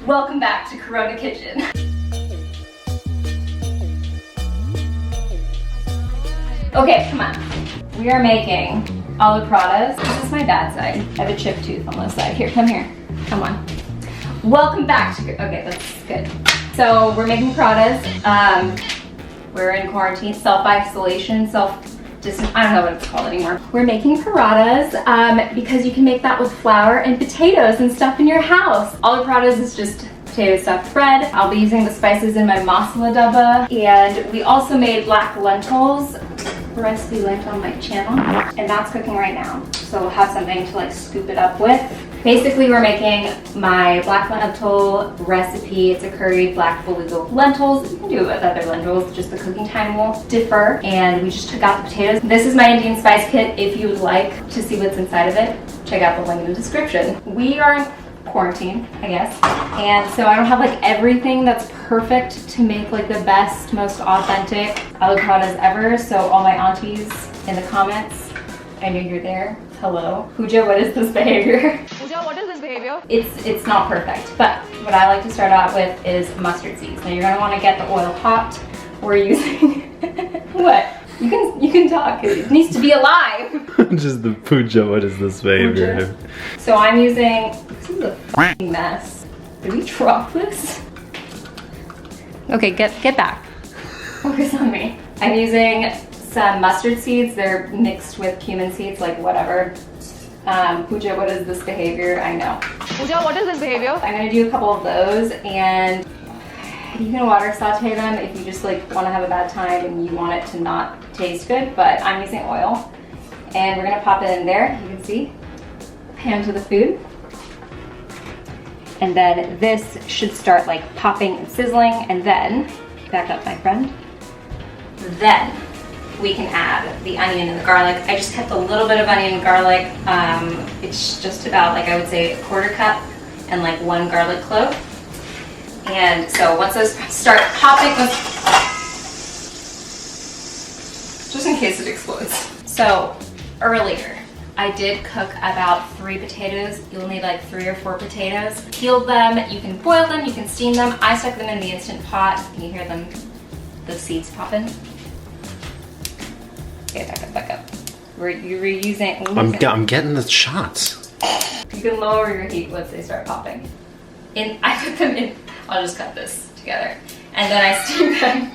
Welcome back to Corona Kitchen. Okay, come on. We are making aloo parathas. This is my bad side. I have a chipped tooth on this side. Here, come here. Come on. Welcome back to, okay, that's good. So we're making parathas. We're in quarantine, self-isolation, I don't know what it's called anymore. We're making parathas because you can make that with flour and potatoes and stuff in your house. Aloo parathas is just potato stuffed bread. I'll be using the spices in my masala dabba. And we also made black lentils, recipe linked on my channel. And that's cooking right now. So we'll have something to like scoop it up with. Basically, we're making my black lentil recipe. It's a curried black beluga lentils. You can do it with other lentils, just the cooking time will differ. And we just took out the potatoes. This is my Indian spice kit. If you would like to see what's inside of it, check out the link in the description. We are in quarantine, I guess. And so I don't have like everything that's perfect to make like the best, most authentic aloo parathas ever. So all my aunties in the comments, I know you're there. Hello. Pooja, what is this behavior? Pooja, what is this behavior? It's not perfect, but what I like to start out with is mustard seeds. Now you're gonna want to get the oil hot. We're using what? You can talk. It needs to be alive. Just the Pooja, what is this behavior? Pooja. So I'm using, this is a f***ing mess. Did we drop this? Okay, get back. Focus on me. I'm using some mustard seeds. They're mixed with cumin seeds, like whatever. Pooja, what is this behavior? I know. Pooja, what is this behavior? I'm gonna do a couple of those, and you can water saute them if you just like want to have a bad time and you want it to not taste good, but I'm using oil. And we're gonna pop it in there. You can see, pan to the food. And then this should start like popping and sizzling, and then, back up my friend, then we can add the onion and the garlic. I just kept a little bit of onion and garlic. It's just about like, I would say a quarter cup and like 1 garlic clove. And so once those start popping, just in case it explodes. So earlier, I did cook about 3 potatoes. You'll need like 3 or 4 potatoes. Peeled them, you can boil them, you can steam them. I stuck them in the Instant Pot. Can you hear them, the seeds popping? Okay, back up. We're using. I'm getting the shots. You can lower your heat once they start popping. I put them in. I'll just cut this together, and then I steam them.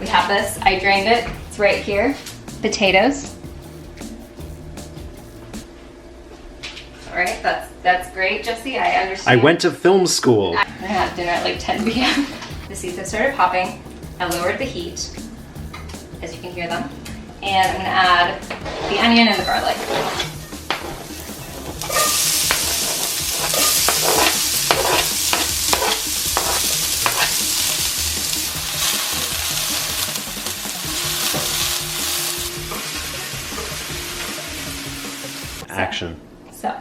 We have this. I drained it. It's right here. Potatoes. All right, that's great, Jesse. I understand. I went to film school. I'm gonna have dinner at like 10 p.m. The seeds have started popping. I lowered the heat, as you can hear them. And I'm gonna add the onion and the garlic. Action. So,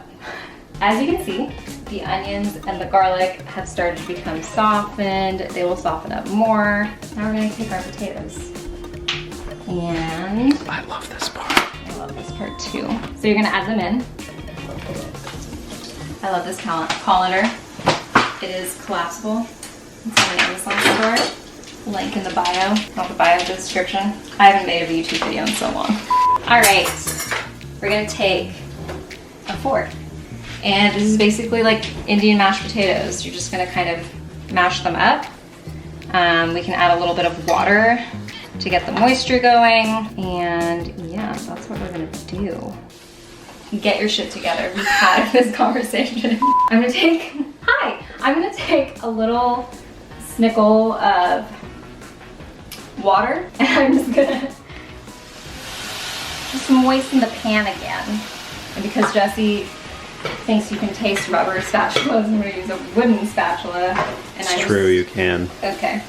as you can see, the onions and the garlic have started to become softened. They will soften up more. Now we're gonna take our potatoes. And I love this part. I love this part too. So you're gonna add them in. I love this colander. It is collapsible. It's on the Amazon store. Link in the bio. Not the bio, the description. I haven't made a YouTube video in so long. All right, we're gonna take a fork. And this is basically like Indian mashed potatoes. You're just gonna kind of mash them up. We can add a little bit of water to get the moisture going. And yeah, that's what we're gonna do. Get your shit together. We've had this conversation. I'm gonna take a little snickle of water, and I'm just gonna moisten the pan again. And because Jesse thinks you can taste rubber spatulas, I'm gonna use a wooden spatula. And It's true, you can. Okay.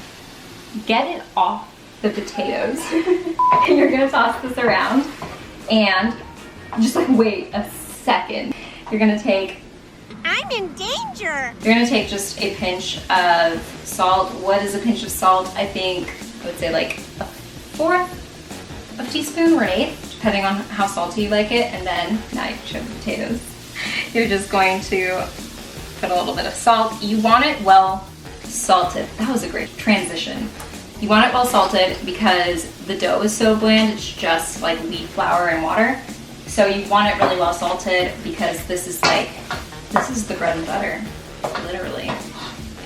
Get it off the potatoes. And you're gonna toss this around and just like wait a second. You're gonna take, I'm in danger. you're gonna take just a pinch of salt. What is a pinch of salt? I think I would say like a 1/4 of a teaspoon or an 1/8, depending on how salty you like it. And then now you can show the potatoes. You're just going to put a little bit of salt. You want it well salted. That was a great transition. You want it well salted because the dough is so bland, it's just like wheat flour and water. So you want it really well salted because this is the bread and butter, literally.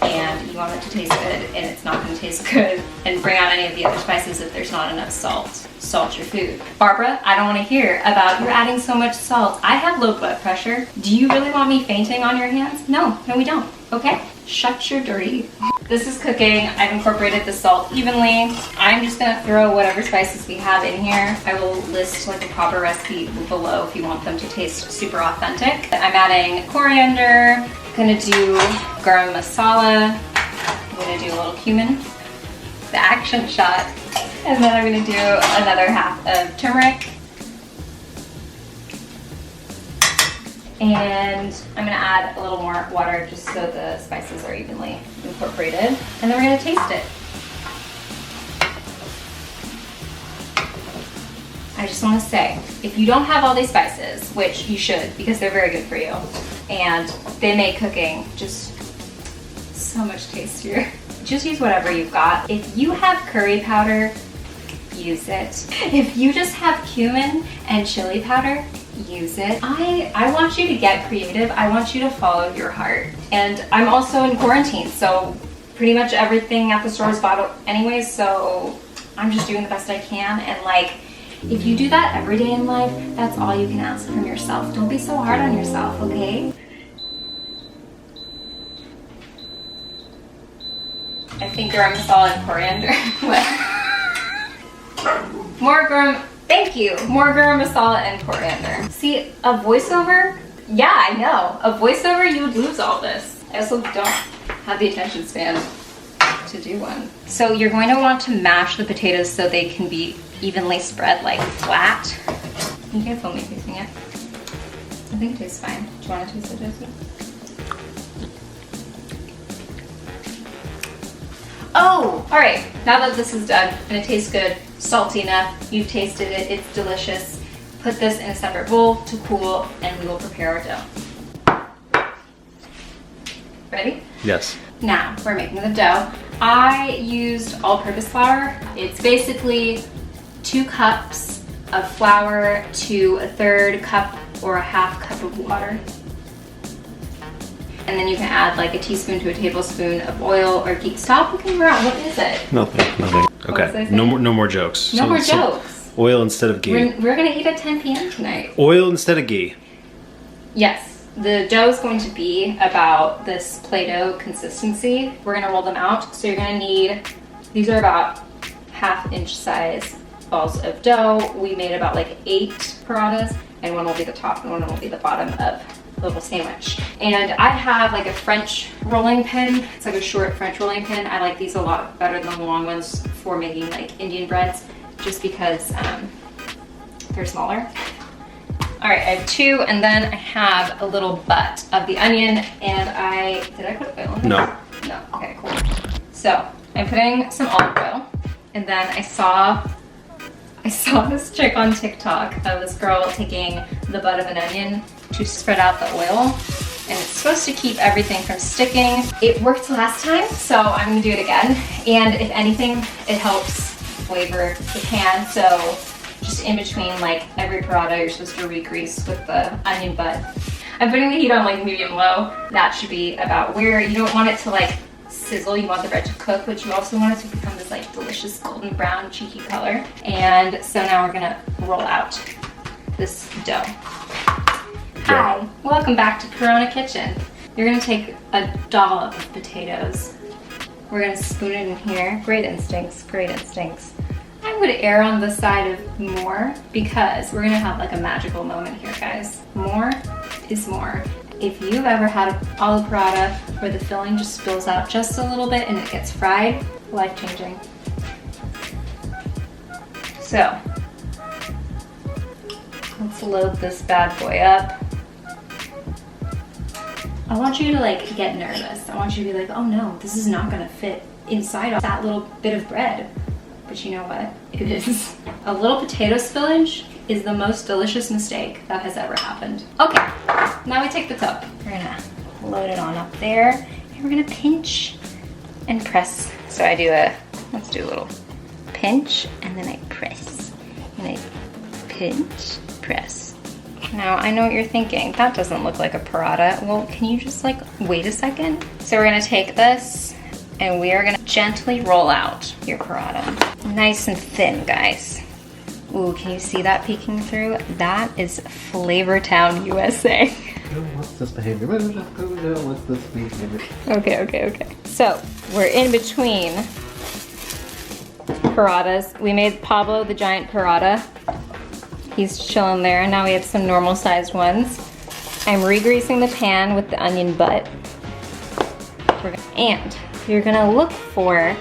And you want it to taste good, and it's not gonna taste good and bring out any of the other spices if there's not enough salt. Salt your food. Barbara, I don't wanna hear about you're adding so much salt. I have low blood pressure. Do you really want me fainting on your hands? No, we don't, okay? Shut your dirty. This is cooking. I've incorporated the salt evenly. I'm just gonna throw whatever spices we have in here. I will list like a proper recipe below if you want them to taste super authentic. I'm adding coriander, gonna do garam masala, I'm gonna do a little cumin, the action shot, and then I'm gonna do another half of turmeric. And I'm gonna add a little more water just so the spices are evenly incorporated. And then we're gonna taste it. I just wanna say, if you don't have all these spices, which you should because they're very good for you, and they make cooking just so much tastier. Just use whatever you've got. If you have curry powder, use it. If you just have cumin and chili powder, use it. I want you to get creative. I want you to follow your heart. And I'm also in quarantine, so pretty much everything at the store is bought anyways, so I'm just doing the best I can. And like, if you do that every day in life, that's all you can ask from yourself. Don't be so hard on yourself, okay? I think garam masala and coriander. More garam, thank you. More garam masala and coriander. See, a voiceover? Yeah, I know. A voiceover, you would lose all this. I also don't have the attention span to do one. So you're going to want to mash the potatoes so they can be evenly spread, like flat. You can film me tasting it. I think it tastes fine. Do you want to taste it, Joseph? Oh, all right. Now that this is done and it tastes good, salty enough, you've tasted it, it's delicious. Put this in a separate bowl to cool, and we will prepare our dough. Ready? Yes. Now, we're making the dough. I used all-purpose flour. It's basically 2 cups of flour to a 1/3 cup or a 1/2 cup of water. And then you can add like a teaspoon to a tablespoon of oil or ghee. Stop looking around, what is it? Nothing. Okay, no more jokes. No more jokes. Oil instead of ghee. We're gonna eat at 10 p.m. tonight. Oil instead of ghee. Yes, the dough is going to be about this Play-Doh consistency. We're gonna roll them out. So you're gonna need, these are about 1/2 inch size balls of dough. We made about like 8 parathas, and one will be the top and one will be the bottom of the little sandwich. And I have like a French rolling pin. It's like a short French rolling pin. I like these a lot better than the long ones for making like Indian breads, just because they're smaller. All right, I have 2, and then I have a little butt of the onion, and did I put oil in it? No. No, okay, cool. So I'm putting some olive oil, and then I saw this chick on TikTok of this girl taking the butt of an onion to spread out the oil, and it's supposed to keep everything from sticking. It worked last time, so I'm gonna do it again. And if anything, it helps flavor the pan. So just in between like every paratha, you're supposed to re-grease with the onion butt. I'm putting the heat on like medium low. That should be about where you don't want it to like sizzle. You want the bread to cook, but you also want it to become this like delicious golden brown cheeky color. And so now we're gonna roll out this dough. Hi, welcome back to Corona Kitchen. You're gonna take a dollop of potatoes. We're gonna spoon it in here. Great instincts, great instincts. I would err on the side of more because we're gonna have like a magical moment here, guys. More is more. If you've ever had an aloo paratha where the filling just spills out just a little bit and it gets fried, life-changing. So, let's load this bad boy up. I want you to like get nervous. I want you to be like, oh no, this is not gonna fit inside that little bit of bread. But you know what? It is. A little potato spillage is the most delicious mistake that has ever happened. Okay, now we take the cup. We're gonna load it on up there. And we're gonna pinch and press. So I do let's do a little pinch and then I press. And I pinch, press. Now I know what you're thinking. That doesn't look like a paratha. Well, can you just like wait a second? So we're gonna take this and we are gonna gently roll out your paratha. Nice and thin, guys. Ooh, can you see that peeking through? That is Flavortown, USA. What's this behavior? What's this behavior? Okay. So we're in between parathas. We made Pablo the giant paratha. He's chilling there. Now we have some normal sized ones. I'm re-greasing the pan with the onion butt. And you're gonna look for,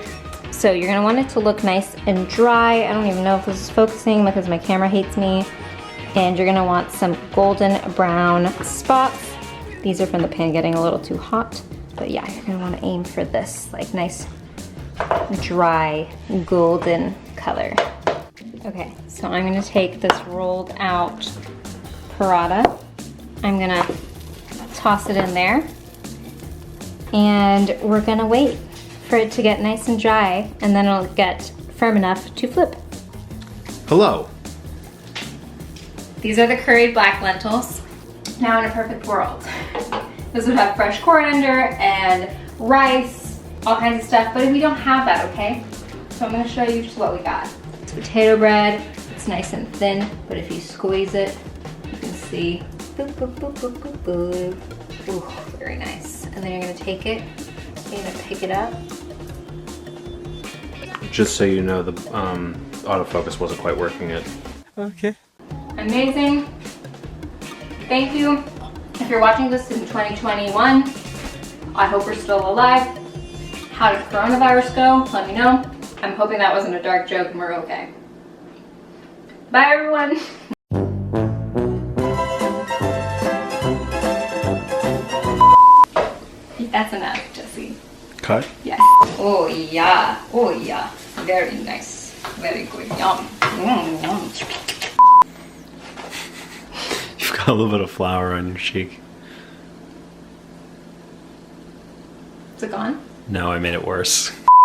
so you're gonna want it to look nice and dry. I don't even know if this is focusing because my camera hates me. And you're gonna want some golden brown spots. These are from the pan getting a little too hot. But yeah, you're gonna wanna aim for this like nice dry golden color. Okay, so I'm gonna take this rolled out paratha. I'm gonna toss it in there. And we're gonna wait for it to get nice and dry, and then it'll get firm enough to flip. Hello. These are the curried black lentils. Now in a perfect world, this would have fresh coriander and rice, all kinds of stuff, but we don't have that, okay? So I'm gonna show you just what we got. It's potato bread, it's nice and thin, but if you squeeze it, you can see, boop, boop, boop, boop, boop, boop. Ooh, very nice. And then you're gonna take it, you're gonna pick it up. Just so you know, the autofocus wasn't quite working yet. Okay. Amazing. Thank you. If you're watching this in 2021, I hope we're still alive. How did coronavirus go? Let me know. I'm hoping that wasn't a dark joke and we're okay. Bye everyone. That's enough, Jesse. Cut? Yes. Oh yeah. Oh yeah. Very nice. Very good. Yum. Yum. You've got a little bit of flour on your cheek. Is it gone? No, I made it worse.